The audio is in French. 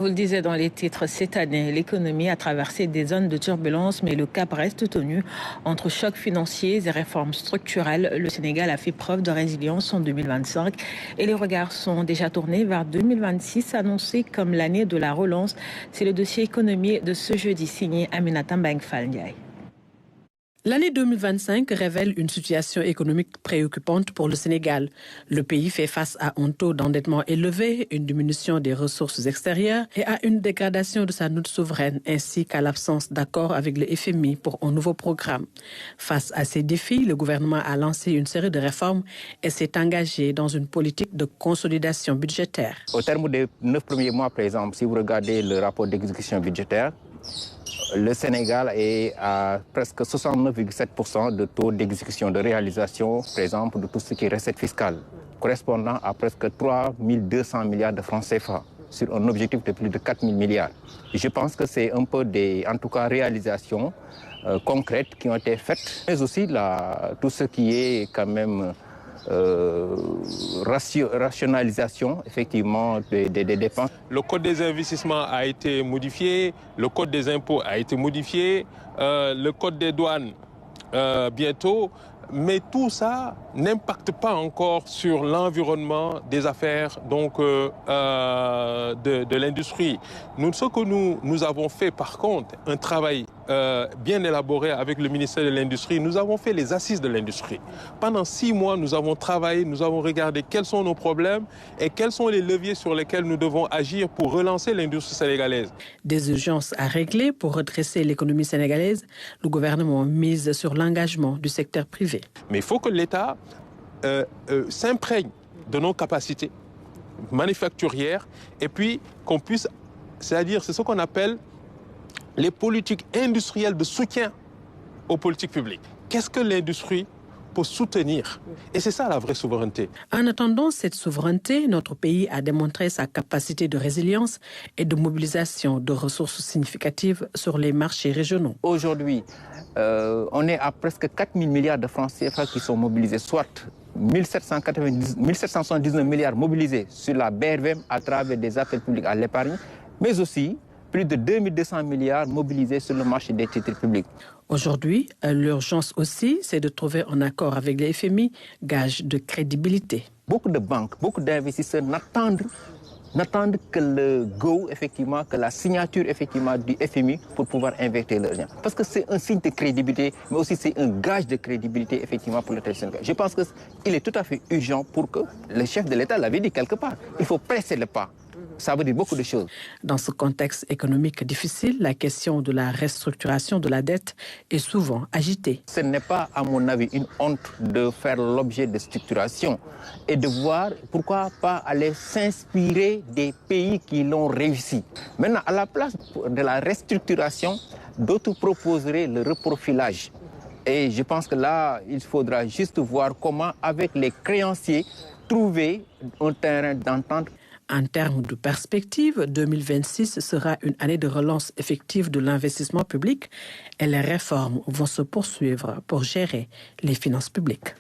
Vous le disiez dans les titres, cette année, l'économie a traversé des zones de turbulence, mais le cap reste tenu. Entre chocs financiers et réformes structurelles, le Sénégal a fait preuve de résilience en 2025 et les regards sont déjà tournés vers 2026, annoncé comme l'année de la relance. C'est le dossier économique de ce jeudi signé Aminata Mbengue Fall Ndiaye. L'année 2025 révèle une situation économique préoccupante pour le Sénégal. Le pays fait face à un taux d'endettement élevé, une diminution des ressources extérieures et à une dégradation de sa note souveraine, ainsi qu'à l'absence d'accord avec le FMI pour un nouveau programme. Face à ces défis, le gouvernement a lancé une série de réformes et s'est engagé dans une politique de consolidation budgétaire. Au terme des 9 premiers mois, par exemple, si vous regardez le rapport d'exécution budgétaire, le Sénégal est à presque 69,7% de taux d'exécution, de réalisation, par exemple, de tout ce qui est recette fiscale, correspondant à presque 3 200 milliards de francs CFA sur un objectif de plus de 4 000 milliards. Et je pense que c'est un peu des, en tout cas, réalisations concrètes qui ont été faites, mais aussi tout ce qui est quand même rationalisation effectivement des dépenses. Le code des investissements a été modifié, le code des impôts a été modifié, le code des douanes bientôt, mais tout ça n'impacte pas encore sur l'environnement des affaires donc, de l'industrie. Ce que nous avons fait par contre, un travail bien élaboré avec le ministère de l'Industrie, nous avons fait les assises de l'industrie. Pendant 6 mois, nous avons travaillé, nous avons regardé quels sont nos problèmes et quels sont les leviers sur lesquels nous devons agir pour relancer l'industrie sénégalaise. Des urgences à régler pour redresser l'économie sénégalaise, le gouvernement mise sur l'engagement du secteur privé. Mais il faut que l'État s'imprègne de nos capacités manufacturières et puis qu'on puisse, c'est-à-dire c'est ce qu'on appelle les politiques industrielles de soutien aux politiques publiques. Qu'est-ce que l'industrie peut soutenir? Et c'est ça la vraie souveraineté. En attendant cette souveraineté, notre pays a démontré sa capacité de résilience et de mobilisation de ressources significatives sur les marchés régionaux. Aujourd'hui, on est à presque 4 000 milliards de francs CFA qui sont mobilisés, soit 1779 milliards mobilisés sur la BRVM à travers des appels publics à l'épargne, mais aussi plus de 2200 milliards mobilisés sur le marché des titres publics. Aujourd'hui, l'urgence aussi, c'est de trouver un accord avec le FMI, gage de crédibilité. Beaucoup de banques, beaucoup d'investisseurs n'attendent que le go, effectivement, que la signature effectivement du FMI pour pouvoir investir leur argent. Parce que c'est un signe de crédibilité, mais aussi c'est un gage de crédibilité effectivement pour le Sénégal. Je pense qu'il est tout à fait urgent pour que le chef de l'État l'avait dit quelque part. Il faut presser le pas. Ça veut dire beaucoup de choses. Dans ce contexte économique difficile, la question de la restructuration de la dette est souvent agitée. Ce n'est pas, à mon avis, une honte de faire l'objet de structuration et de voir pourquoi pas aller s'inspirer des pays qui l'ont réussi. Maintenant, à la place de la restructuration, d'autres proposeraient le reprofilage. Et je pense que là, il faudra juste voir comment, avec les créanciers, trouver un terrain d'entente. En termes de perspective, 2026 sera une année de relance effective de l'investissement public et les réformes vont se poursuivre pour gérer les finances publiques.